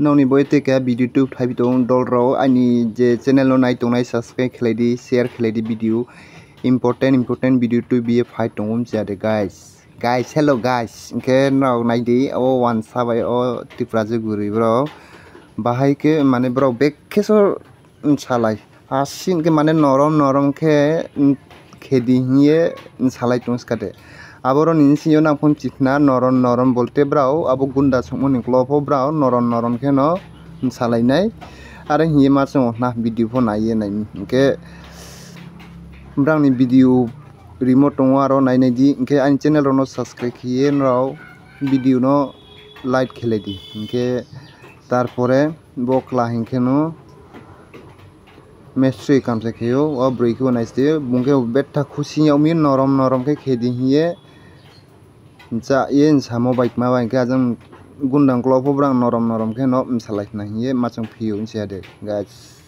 Noni boy take a video to type it on dollar ani je channel no night on subscribe khledi share khledi video important video to be a fight on jade guys hello guys ke now naidi o one sabai o tipraje guri bro bahai ke mane bro bekkeso salai asin ke mane norom ke khedi hiye salai tons kate aboro ni sinyo na phone chikna norom bolte brao abo gunda songmoni klopo brao norom ke no salai nai are hiye ma song na video phone aye nai ke brang ni video remote tong aro nai nai di ke an channel ro no subscribe khiye no video no like khele di ke tarpore bokla hinke no mestri kamse kheo o broi ko naiste bungke betta khusi yaumi norom ke khedi hiye ja yen samo bike ma bike ajang gundang klopo brang norom ke no salai na hiye machang phiu insiade guys